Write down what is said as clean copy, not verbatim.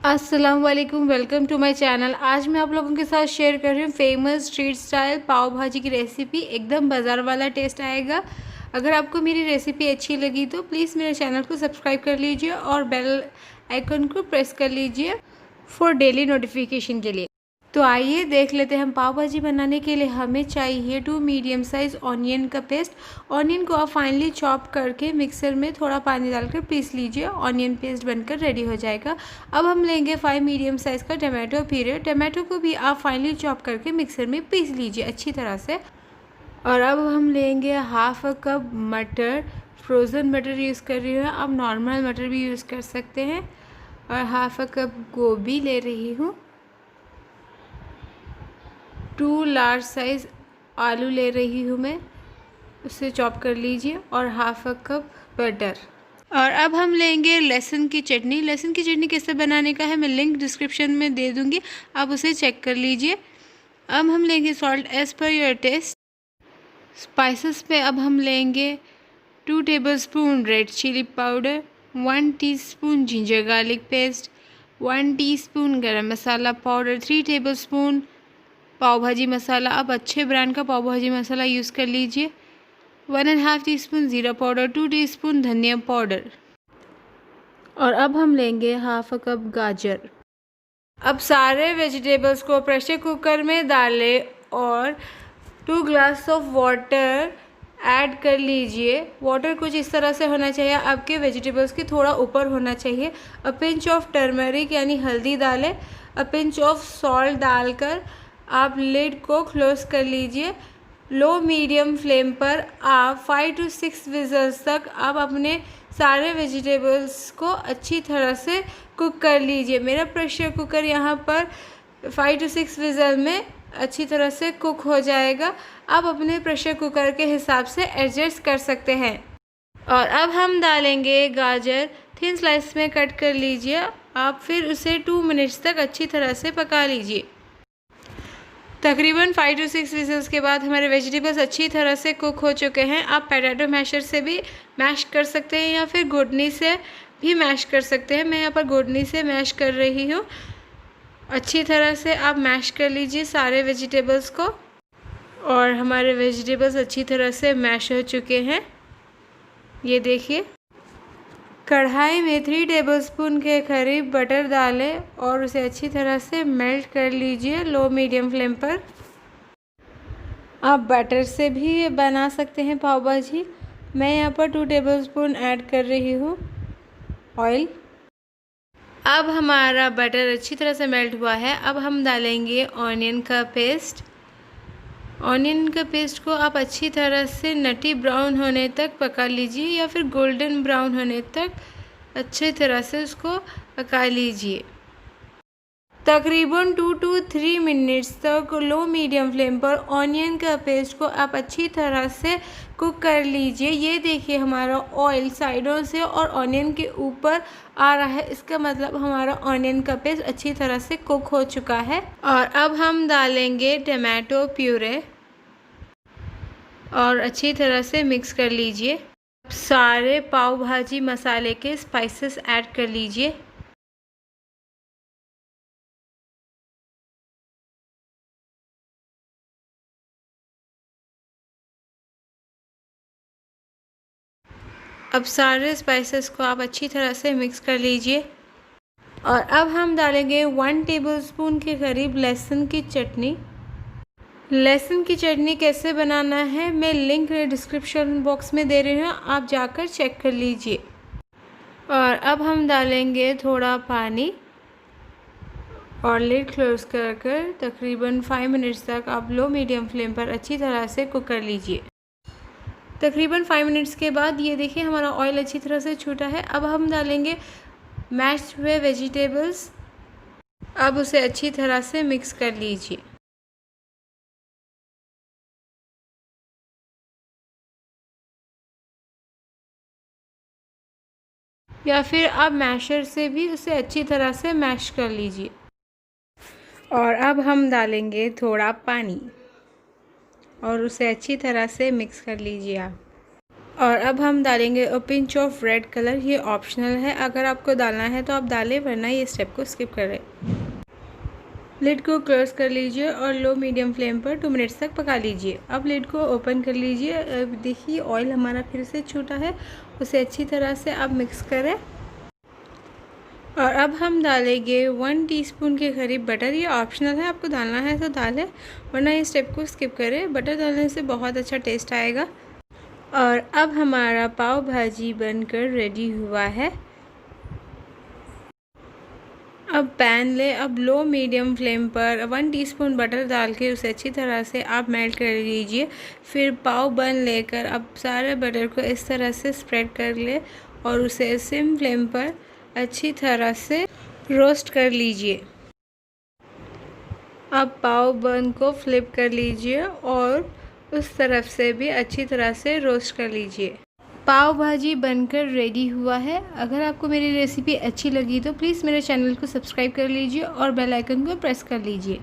अस्सलाम वालेकुम, welcome to my channel. आज मैं आप लोगों के साथ शेयर कर रही हूँ फेमस स्ट्रीट स्टाइल पाव भाजी की रेसिपी। एकदम बाज़ार वाला टेस्ट आएगा। अगर आपको मेरी रेसिपी अच्छी लगी तो प्लीज़ मेरे चैनल को सब्सक्राइब कर लीजिए और बेल आइकन को प्रेस कर लीजिए फॉर डेली नोटिफिकेशन के लिए। तो आइए देख लेते हैं। हम पाव भाजी बनाने के लिए हमें चाहिए 2 मीडियम साइज़ ऑनियन का पेस्ट। ऑनियन को आप फाइनली चॉप करके मिक्सर में थोड़ा पानी डालकर पीस लीजिए। ऑनियन पेस्ट बनकर रेडी हो जाएगा। अब हम लेंगे 5 मीडियम साइज़ का टमाटो प्यूरे। टमाटो को भी आप फाइनली चॉप करके मिक्सर में पीस लीजिए अच्छी तरह से। और अब हम लेंगे हाफ कप मटर। फ्रोज़न मटर यूज़ कर रही हूँ, आप नॉर्मल मटर भी यूज़ कर सकते हैं। और हाफ कप गोभी ले रही हूँ। 2 लार्ज साइज़ आलू ले रही हूँ मैं, उसे चॉप कर लीजिए। और हाफ कप बटर। और अब हम लेंगे लहसुन की चटनी। लहसुन की चटनी कैसे बनाने का है मैं लिंक डिस्क्रिप्शन में दे दूँगी, आप उसे चेक कर लीजिए। अब हम लेंगे salt as per your taste. Spices पे अब हम लेंगे 2 tablespoon red chilli powder, 1 teaspoon ginger garlic paste, 1 teaspoon garam masala powder, 3 tablespoon पाव भाजी मसाला। आप अच्छे ब्रांड का पाव भाजी मसाला यूज़ कर लीजिए। 1.5 टीस्पून ज़ीरा पाउडर, 2 टीस्पून धनिया पाउडर। और अब हम लेंगे हाफ कप गाजर। अब सारे वेजिटेबल्स को प्रेशर कुकर में डालें और 2 ग्लास ऑफ वाटर ऐड कर लीजिए। वाटर कुछ इस तरह से होना चाहिए, आपके वेजिटेबल्स के थोड़ा ऊपर होना चाहिए। अ पिंच ऑफ टर्मरिक यानी हल्दी डालें। अ पिंच ऑफ सॉल्ट डालकर आप लिड को क्लोज कर लीजिए। लो मीडियम फ्लेम पर आप 5 to 6 विज़ल्स तक आप अपने सारे वेजिटेबल्स को अच्छी तरह से कुक कर लीजिए। मेरा प्रेशर कुकर यहाँ पर 5 to 6 विज़ल में अच्छी तरह से कुक हो जाएगा। आप अपने प्रेशर कुकर के हिसाब से एडजस्ट कर सकते हैं। और अब हम डालेंगे गाजर। थिन स्लाइस में कट कर लीजिए आप, फिर उसे 2 मिनट्स तक अच्छी तरह से पका लीजिए। तकरीबन 5 to 6 विज़ल्स के बाद हमारे वेजिटेबल्स अच्छी तरह से कुक हो चुके हैं। आप पोटैटो मैशर से भी मैश कर सकते हैं या फिर घुटनी से भी मैश कर सकते हैं। मैं यहाँ पर घुटनी से मैश कर रही हूँ। अच्छी तरह से आप मैश कर लीजिए सारे वेजिटेबल्स को। और हमारे वेजिटेबल्स अच्छी तरह से मैश हो चुके हैं, ये देखिए। कढ़ाई में 3 टेबलस्पून के करीब बटर डालें और उसे अच्छी तरह से मेल्ट कर लीजिए लो मीडियम फ्लेम पर। आप बटर से भी बना सकते हैं पाव भाजी। मैं यहाँ पर 2 टेबलस्पून ऐड कर रही हूँ ऑयल। अब हमारा बटर अच्छी तरह से मेल्ट हुआ है। अब हम डालेंगे ऑनियन का पेस्ट। ऑनियन का पेस्ट को आप अच्छी तरह से नटी ब्राउन होने तक पका लीजिए या फिर गोल्डन ब्राउन होने तक अच्छी तरह से उसको पका लीजिए। तकरीबन 2 to 3 मिनट्स तक लो मीडियम फ्लेम पर ऑनियन का पेस्ट को आप अच्छी तरह से कुक कर लीजिए। ये देखिए हमारा ऑयल साइडों से और ऑनियन के ऊपर आ रहा है, इसका मतलब हमारा ऑनियन का पेस्ट अच्छी तरह से कुक हो चुका है। और अब हम डालेंगे टमाटो प्यूरे और अच्छी तरह से मिक्स कर लीजिए। सारे पाव भाजी मसाले के स्पाइसेस ऐड कर लीजिए। अब सारे स्पाइसेस को आप अच्छी तरह से मिक्स कर लीजिए। और अब हम डालेंगे 1 टेबलस्पून के करीब लहसुन की चटनी। लहसुन की चटनी कैसे बनाना है मैं लिंक डिस्क्रिप्शन बॉक्स में दे रही हूँ, आप जाकर चेक कर लीजिए। और अब हम डालेंगे थोड़ा पानी और लिड क्लोज कर तकरीबन 5 मिनट्स तक आप लो मीडियम फ्लेम पर अच्छी तरह से कुक कर लीजिए। तकरीबन 5 मिनट्स के बाद ये देखिए हमारा ऑयल अच्छी तरह से छूटा है। अब हम डालेंगे मैश्ड हुए वेजिटेबल्स। अब उसे अच्छी तरह से मिक्स कर लीजिए। या फिर आप मैशर से भी उसे अच्छी तरह से मैश कर लीजिए। और अब हम डालेंगे थोड़ा पानी और उसे अच्छी तरह से मिक्स कर लीजिए आप। और अब हम डालेंगे a pinch of red colour. ये ऑप्शनल है, अगर आपको डालना है तो आप डालें, वरना ये स्टेप को स्किप करें। लिड को क्लोज कर लीजिए और लो मीडियम फ्लेम पर 2 मिनट्स तक पका लीजिए। अब लिड को ओपन कर लीजिए। अब देखिए ऑयल हमारा फिर से छूटा है, उसे अच्छी तरह से आप मिक्स करें। और अब हम डालेंगे 1 टीस्पून के करीब बटर। ये ऑप्शनल है, आपको डालना है तो डालें, वरना इस स्टेप को स्किप करें। बटर डालने से बहुत अच्छा टेस्ट आएगा। और अब हमारा पाव भाजी बनकर रेडी हुआ है। अब पैन ले, अब लो मीडियम फ्लेम पर 1 टीस्पून बटर डाल के उसे अच्छी तरह से आप मेल्ट कर लीजिए। फिर पाव बन लेकर अब सारे बटर को इस तरह से स्प्रेड कर ले और उसे सिम फ्लेम पर अच्छी तरह से रोस्ट कर लीजिए। अब पाव बन को फ्लिप कर लीजिए और उस तरफ से भी अच्छी तरह से रोस्ट कर लीजिए। पाव भाजी बनकर रेडी हुआ है। अगर आपको मेरी रेसिपी अच्छी लगी तो प्लीज़ मेरे चैनल को सब्सक्राइब कर लीजिए और बेल आइकन को प्रेस कर लीजिए।